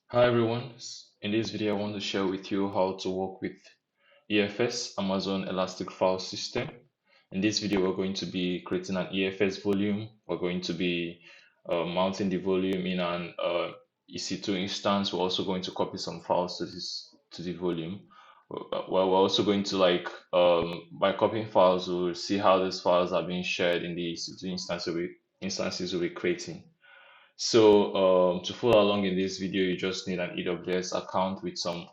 Hi everyone, in this video I want to share with you how to work with EFS, Amazon Elastic File System. In this video we're going to be creating an EFS volume. We're going to be mounting the volume in an EC2 instance. We're also going to copy some files to the volume. Well, we're also going to by copying files, we'll see how these files are being shared in the EC2 instances we'll be creating. So to follow along in this video, you just need an AWS account with some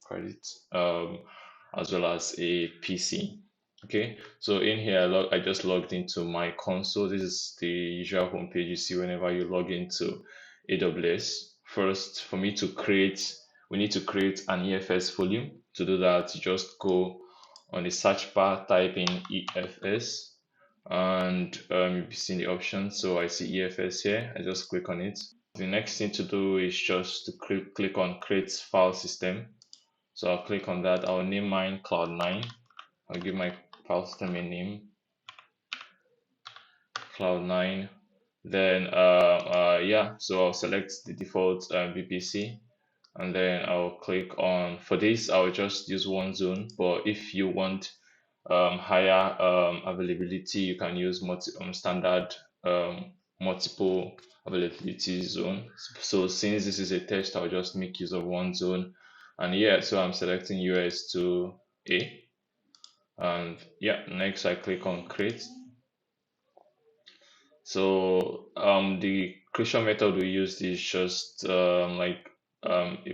credit, as well as a PC. Okay, so in here, I just logged into my console. This is the usual homepage you see whenever you log into AWS. First, for me to create, we need to create an EFS volume. To do that, you just go on the search bar, type in EFS, and you'll be seeing the options. So I see EFS here. I just click on it. The next thing to do is just to click on create file system. So I'll click on that. I'll name mine Cloud9. I'll give my file system a name, Cloud9. Then yeah, so I'll select the default VPC, and then I'll click on, for this I'll just use one zone, but if you want higher availability, you can use standard multiple availability zone. So since this is a test, I'll just make use of one zone. And yeah, so I'm selecting US2A, and yeah, next I click on create. So the creation method we used is just a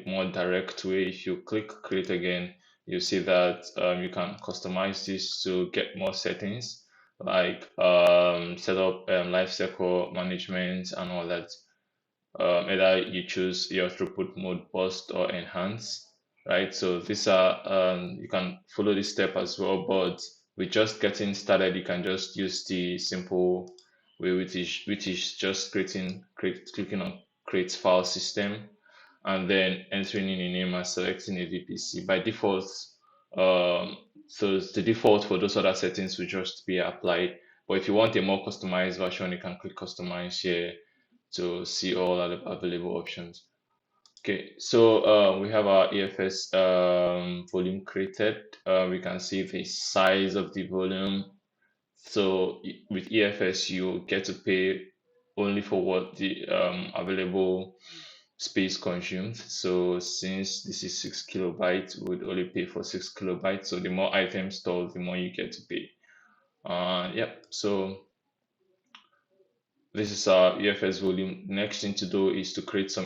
more direct way. If you click create again, you see that you can customize this to get more settings, like set up lifecycle management and all that. Either you choose your throughput mode, burst or enhance, right? So these are you can follow this step as well, but with just getting started, you can just use the simple way, which is just clicking on create file system, and then entering in a name and selecting a VPC. By default, so the default for those other settings will just be applied. But if you want a more customized version, you can click customize here to see all other available options. Okay, so we have our EFS volume created. We can see the size of the volume. So with EFS, you get to pay only for what the available space consumed. So since this is 6 kilobytes, we would only pay for 6 kilobytes. So the more items stored, the more you get to pay. Yep. So this is our EFS volume. Next thing to do is to create two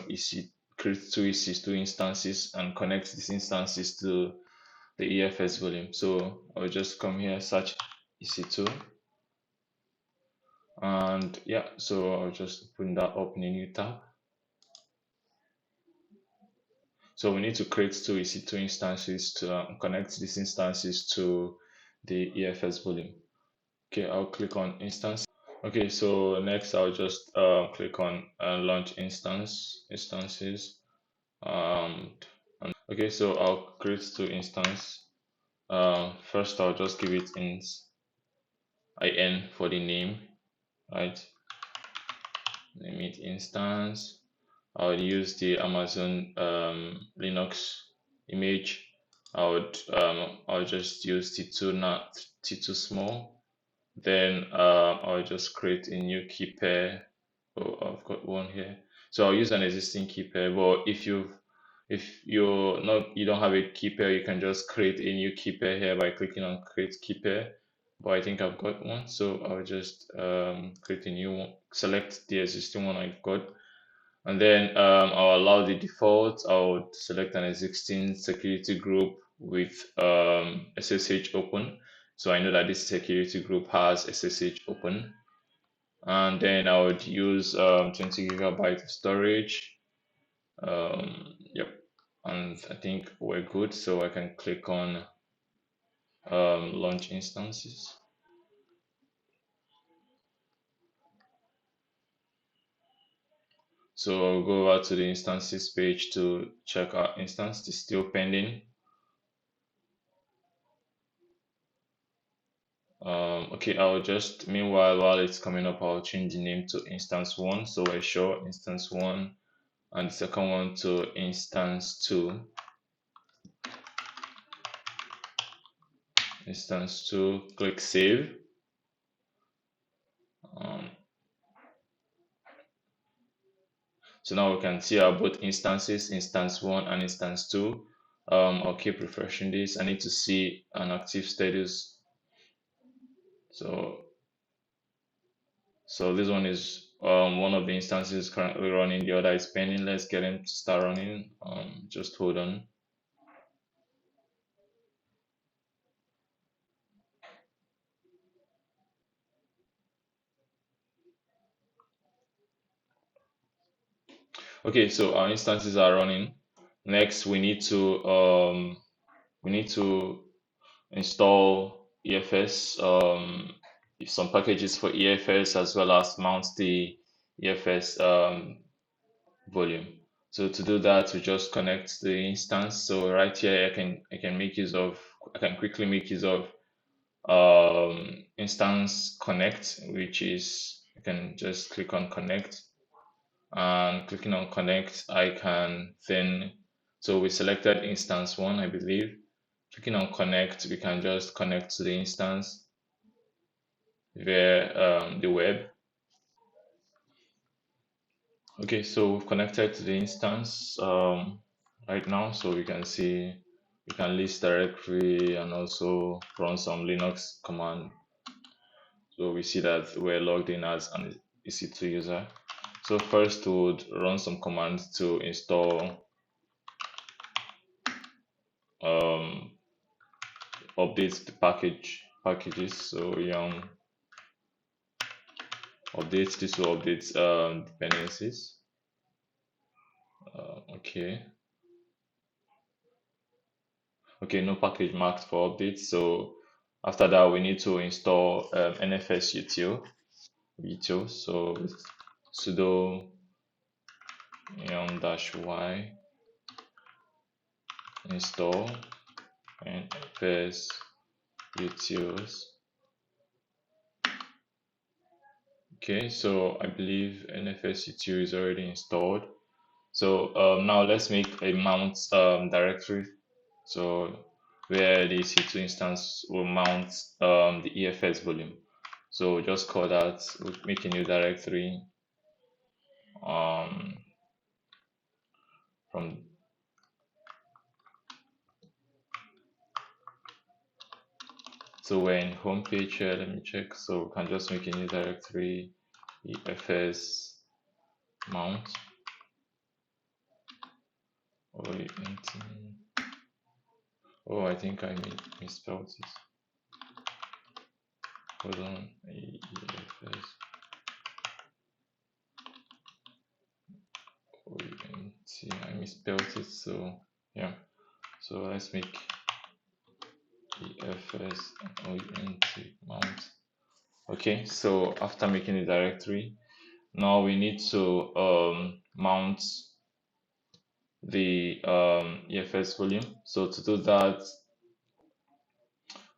EC2 instances and connect these instances to the EFS volume. So I'll just come here, search EC2, and yeah, so I'll just open that up in a new tab. So we need to create two EC2 instances to connect these instances to the EFS volume. Okay, I'll click on instance. Okay, so next I'll just click on launch instances. Okay, so I'll create two instances. First I'll just give it in for the name, right? Name it instance. I'll use the Amazon Linux image. I'll just use T2 not T2 small. Then I'll just create a new key pair. Oh, I've got one here. So I'll use an existing key pair, but if you don't have a key pair, you can just create a new key pair here by clicking on create key pair. But I think I've got one, so I'll just create a new one, select the existing one I've got, and then I'll allow the default. I'll select an existing security group with SSH open, so I know that this security group has SSH open. And then I would use 20 gigabyte storage. Yep, and I think we're good, so I can click on launch instances. So I'll go over to the instances page to check our instance. It's still pending. Okay, I'll just, meanwhile, while it's coming up, I'll change the name to instance 1. So we're sure instance 1 and the second one to instance2. Instance2, click save. Um, so now we can see our both instances, instance1 and instance2. I'll keep refreshing this. I need to see an active status. So this one is one of the instances currently running, the other is pending. Let's get them to start running. Just hold on. Okay, so our instances are running. Next, we need to install EFS, some packages for EFS, as well as mount the EFS volume. So to do that, we just connect the instance. So right here, I can quickly make use of instance connect, which is, I can just click on connect, and clicking on connect, I can then, so we selected instance one, I believe. Clicking on connect, we can just connect to the instance via the web. Okay, so we've connected to the instance right now, so we can see, we can list directory and also run some Linux command. So we see that we're logged in as an EC2 user. So first we would run some commands to install update the packages. So updates, this will update dependencies. Okay, no package marked for updates. So after that, we need to install NFS util. So sudo -y install NFS utils. Okay, so I believe NFS util is already installed. So now let's make a mount directory. So where the EC2 instance will mount the EFS volume. So just call that, we'll make a new directory from so we're in home page here. Let me check. So we can just make a new directory, EFS mount. Oh, I think I misspelled it. Hold on, EFS OENT. I misspelled it. So yeah. So let's make EFS OENT mount. Okay, so after making the directory, now we need to mount the EFS volume. So to do that,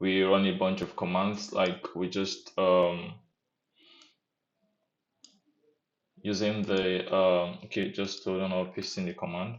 we run a bunch of commands, like we just using the okay, just hold on, I'll paste in the command.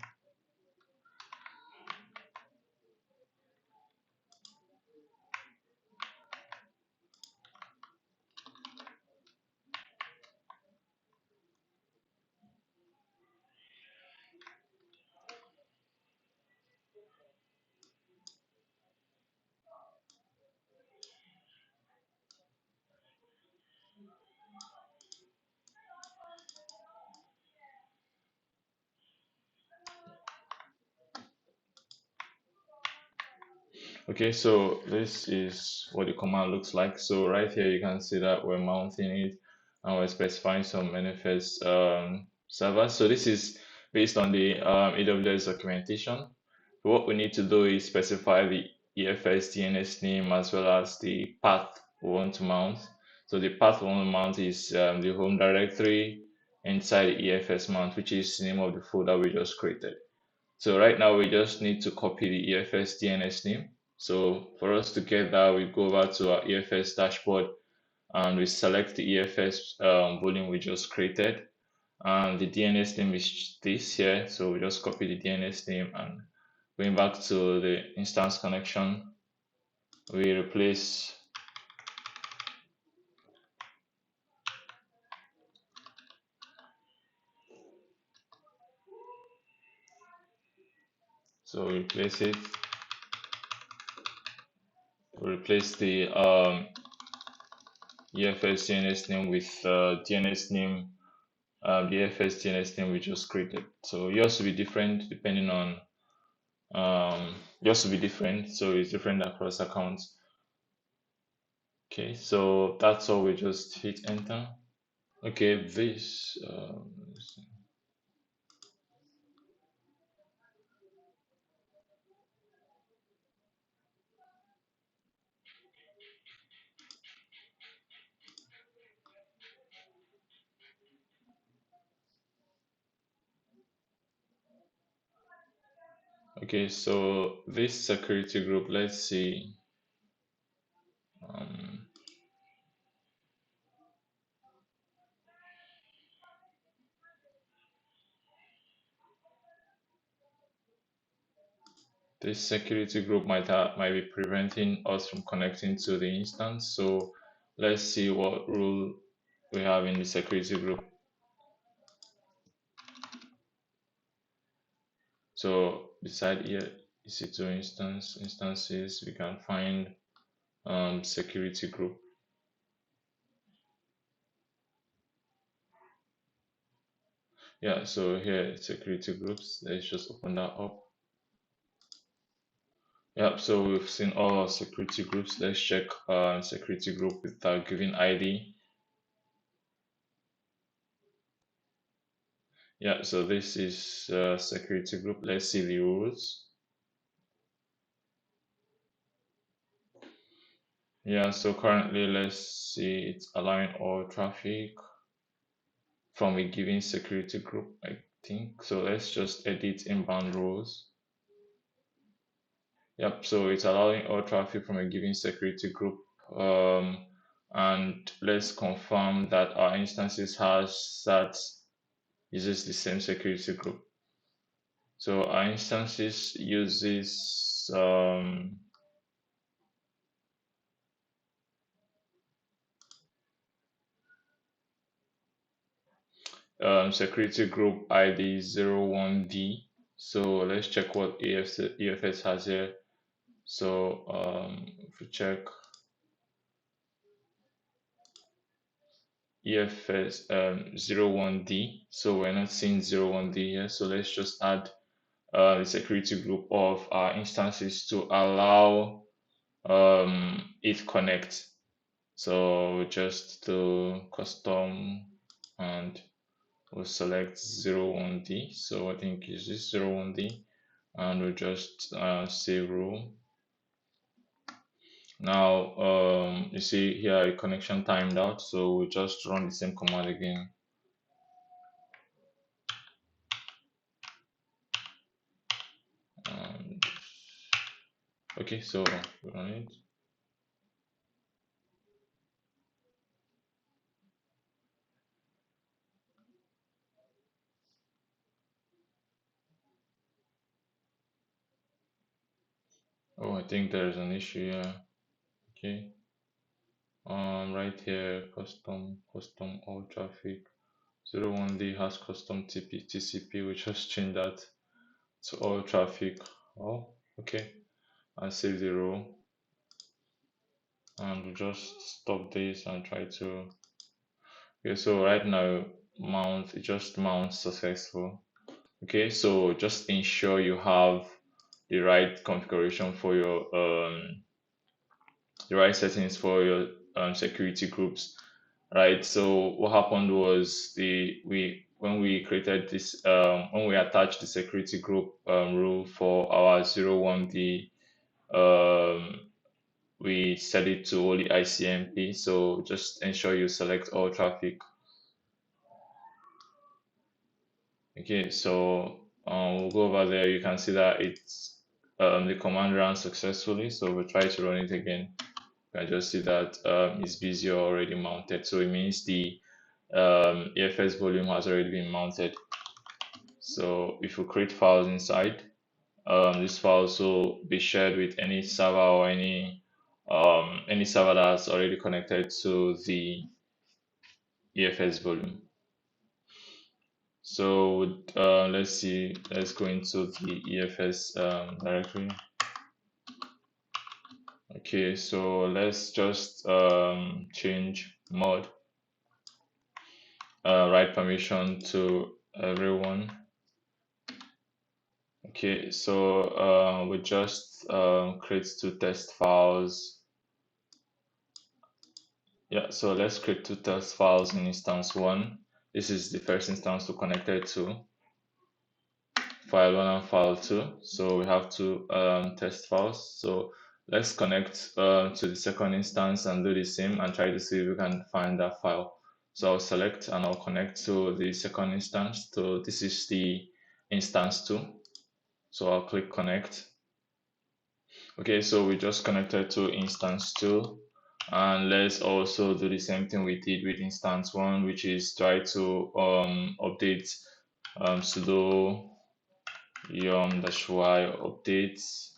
Okay, so this is what the command looks like. So right here you can see that we're mounting it and we're specifying some NFS servers. So this is based on the AWS documentation. What we need to do is specify the EFS DNS name as well as the path we want to mount. So the path we want to mount is the home directory inside the EFS mount, which is the name of the folder we just created. So right now we just need to copy the EFS DNS name. So for us to get that, we go over to our EFS dashboard and we select the EFS volume we just created. and the DNS name is this here. So we just copy the DNS name, and going back to the instance connection, we replace so we replace it. We replace the EFS DNS name with DNS name, the EFS DNS name we just created. So yours will be different depending on yours will be different. So it's different across accounts. Okay, so that's all. We just hit enter. Okay, this. Okay, so this security group, let's see. Um, this security group might be preventing us from connecting to the instance. So let's see what rule we have in the security group. So beside here, EC2 instances, we can find security group. Yeah, so here security groups. Let's just open that up. Yeah, so we've seen all our security groups. Let's check security group with our given ID. Yeah, so this is security group. Let's see the rules. Yeah, so currently let's see it's allowing all traffic from a given security group, I think. So let's just edit inbound rules. Yep, so it's allowing all traffic from a given security group. And let's confirm that our instances has that uses the same security group. So our instances uses security group ID 01D. So let's check what EFS has here. So if we check EFS 01D, so we're not seeing 01D here. So let's just add the security group of our instances to allow it connect. So just to custom, and we'll select 01D. So I think it's this 01D, and we'll just save rule. Now you see here a connection timed out, so we just run the same command again. Okay, so we run it. Oh, I think there's an issue here. Okay, right here, custom all traffic 01D has custom TCP. We just change that to all traffic. Oh, okay, and save the rule, and we just stop this and try to. Okay, so right now it just mounts successful. Okay, so just ensure you have the right configuration for your the right settings for your security groups, right? So what happened was when we created this when we attached the security group rule for our 01D, we set it to only ICMP. So just ensure you select all traffic. Okay, so we'll go over there. You can see that it's the command ran successfully. So we'll try to run it again. You can just see that it's busy or already mounted. So it means the EFS volume has already been mounted. So if you create files inside, this files will be shared with any server or any server that's already connected to the EFS volume. So let's see, let's go into the EFS directory. Okay, so let's just change mod, write permission to everyone. Okay, so we just create two test files. Yeah, so let's create two test files in instance one. This is the first instance to connect it to file one and file two. So we have two test files. So let's connect to the second instance and do the same and try to see if we can find that file. So I'll select and I'll connect to the second instance. So this is the instance two. So I'll click connect. Okay, so we just connected to instance two. And let's also do the same thing we did with instance one, which is try to update sudo yum-y updates.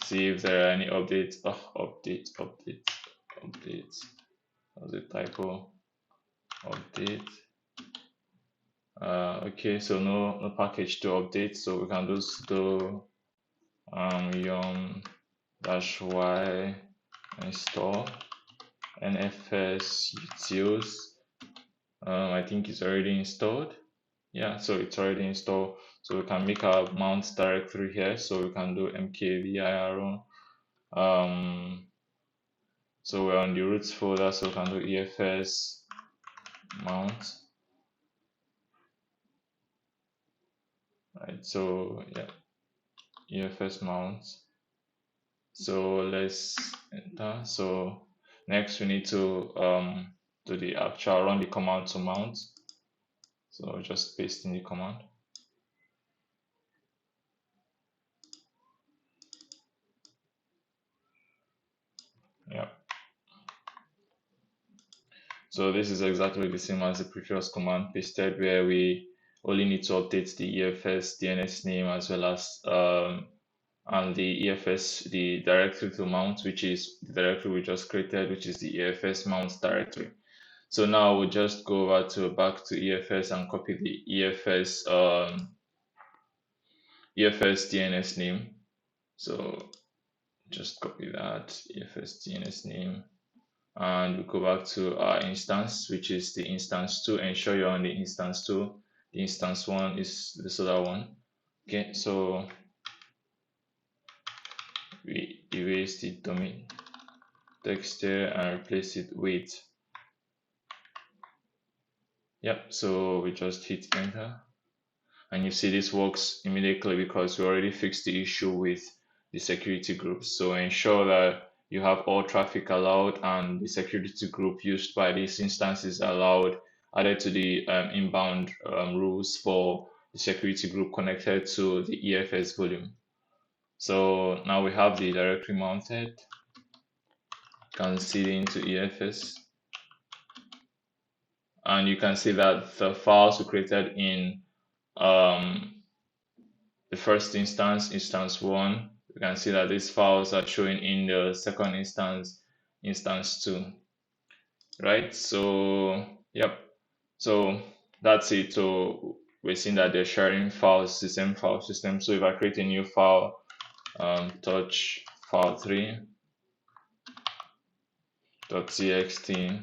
See if there are any updates. Update. That was a typo. Update. Okay, so no package to update, so we can do sudo yum-y install nfs utils. I think it's already installed. Yeah, so it's already installed. So we can make our mount directory here. So we can do mkdir. So we're on the roots folder, so we can do EFS mount. Right, so yeah, EFS mount. So let's enter. So next we need to do the actual run the command to mount. So just paste in the command. Yeah. So this is exactly the same as the previous command pasted, where we only need to update the EFS DNS name as well as and the EFS, the directory to mount, which is the directory we just created, which is the EFS mount directory. So now we'll just go over to back to EFS and copy the EFS DNS name. So just copy that EFS DNS name. And we go back to our instance, which is the instance 2. Ensure you're on the instance 2. The instance 1 is this other one. Okay, so we erase the domain text here and replace it with, yep, so we just hit enter. And you see this works immediately because we already fixed the issue with the security groups. So ensure that you have all traffic allowed and the security group used by this instance is allowed, added to the inbound rules for the security group connected to the EFS volume. So now we have the directory mounted. You can see into EFS. And you can see that the files we created in the first instance, instance 1, you can see that these files are showing in the second instance, instance 2, right? So, yep. So that's it. So we're seeing that they're sharing files, the same file system. So if I create a new file, touch file 3.txt.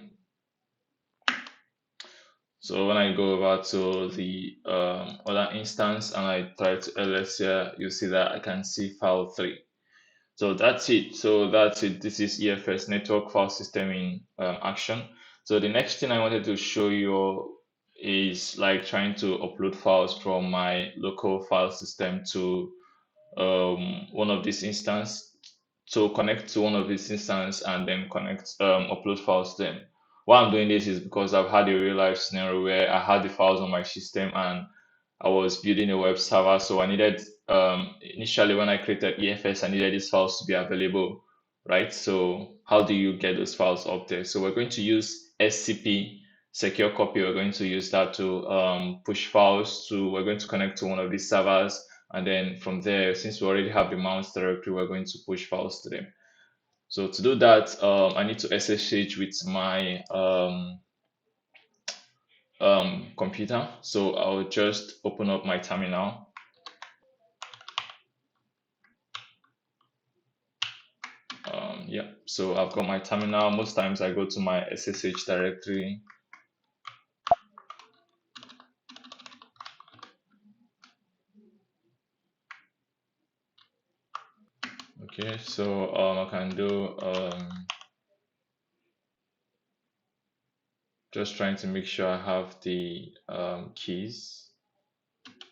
So when I go over to the other instance and I try to ls here, you see that I can see file 3. So that's it. This is EFS network file system in action. So the next thing I wanted to show you is like trying to upload files from my local file system to one of these instances. So connect to one of these instances and then upload files to them. Why I'm doing this is because I've had a real life scenario where I had the files on my system and I was building a web server. So I needed, initially when I created EFS, I needed these files to be available, right? So how do you get those files up there? So we're going to use SCP secure copy. We're going to use that to push files to, we're going to connect to one of these servers, and then from there, since we already have the mouse directory, we're going to push files to them. So to do that, I need to SSH with my computer. So I'll just open up my terminal. Yeah, so I've got my terminal. Most times I go to my SSH directory. Okay, so I can do just trying to make sure I have the keys.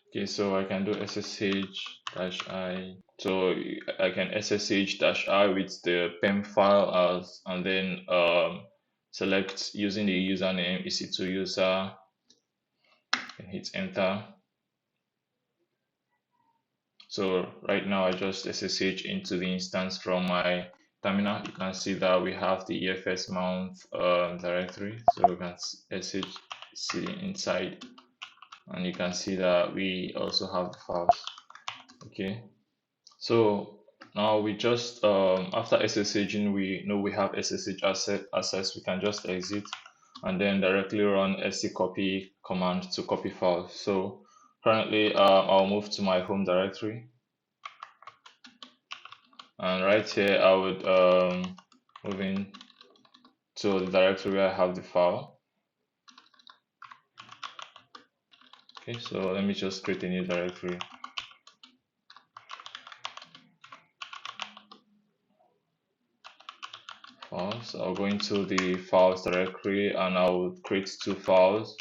Okay, so I can do SSH-I. So I can SSH-I with the PEM file as, and then select using the username EC2 user and hit enter. So right now I just SSH into the instance from my terminal. You can see that we have the EFS mount directory. So we can SSH inside, and you can see that we also have the files. Okay, so now we just after SSHing, we know we have SSH access. We can just exit and then directly run scopy command to copy files. So currently I'll move to my home directory, and right here I would move in to the directory where I have the file. Okay, so let me just create a new directory. Files. I'll go into the files directory and I'll create two files.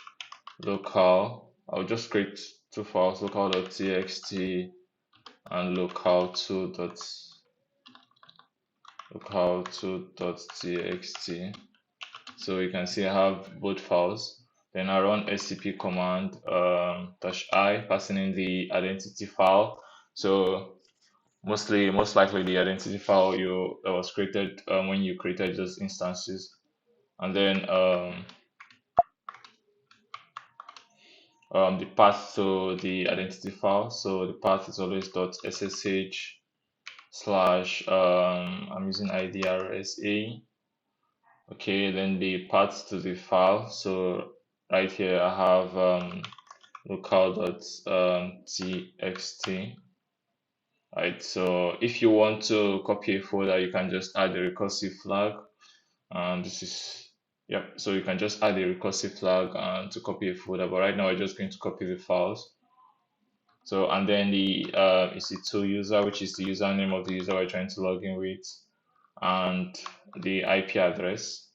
Local. I'll just create two files, local.txt and local2.txt. So you can see I have both files. Then I run scp command -I, passing in the identity file. So most likely the identity file that was created when you created those instances, and then the path to the identity file. So the path is always .ssh / I'm using IDRSA. Okay, then the path to the file. So right here I have local.txt. Right, so if you want to copy a folder, you can just add a recursive flag, and this is, yep, so you can just add a recursive flag to copy a folder, but right now we're just going to copy the files. So, and then the EC2 user, which is the username of the user we're trying to log in with, and the IP address.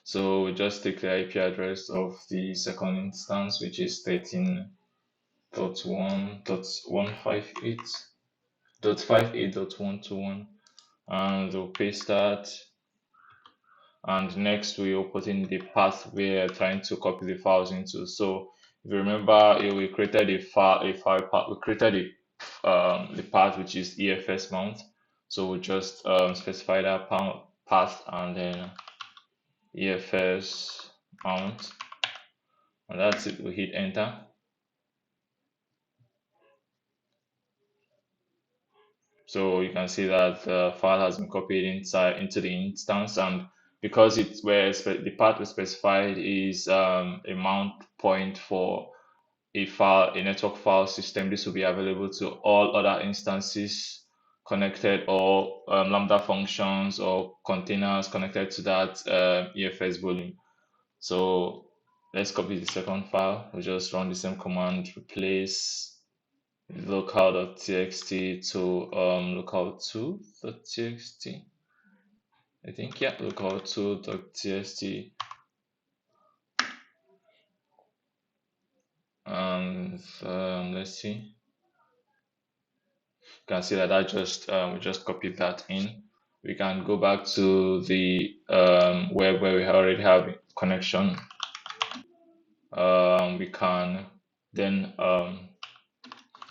So we just take the IP address of the second instance, which is 13.1.158.58.121, and we'll paste that. And next we'll put in the path we're trying to copy the files into. So if you remember, we created a file path. We created the path which is EFS mount. So we'll just specify that path and then EFS mount, and that's it. We hit enter. So you can see that the file has been copied into the instance, and because it's where the path we specified is a mount point for a network file system, this will be available to all other instances connected, or Lambda functions or containers connected to that EFS volume. So let's copy the second file. We'll just run the same command, replace local.txt to local2.txt. I think, yeah, local2.txt, and let's see. You can see that I just we just copied that in. We can go back to the web where we already have connection. We can then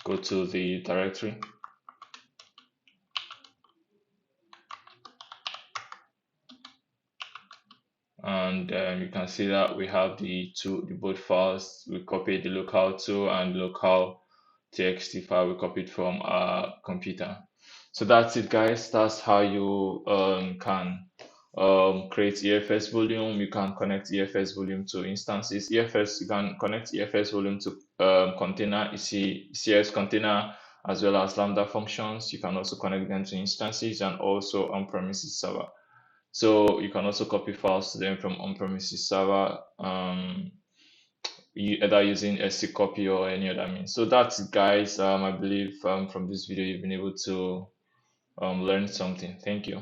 go to the directory. and you can see that we have the both files. We copied the local to and local txt file we copied from our computer. So that's it, guys. That's how you can create EFS volume. You can connect EFS volume to instances. EFS, you can connect EFS volume to container, ECS container, as well as Lambda functions. You can also connect them to instances and also on-premises server. So you can also copy files to them from on-premises server, either using SC copy or any other means. So that's it, guys. I believe from this video you've been able to learn something. Thank you.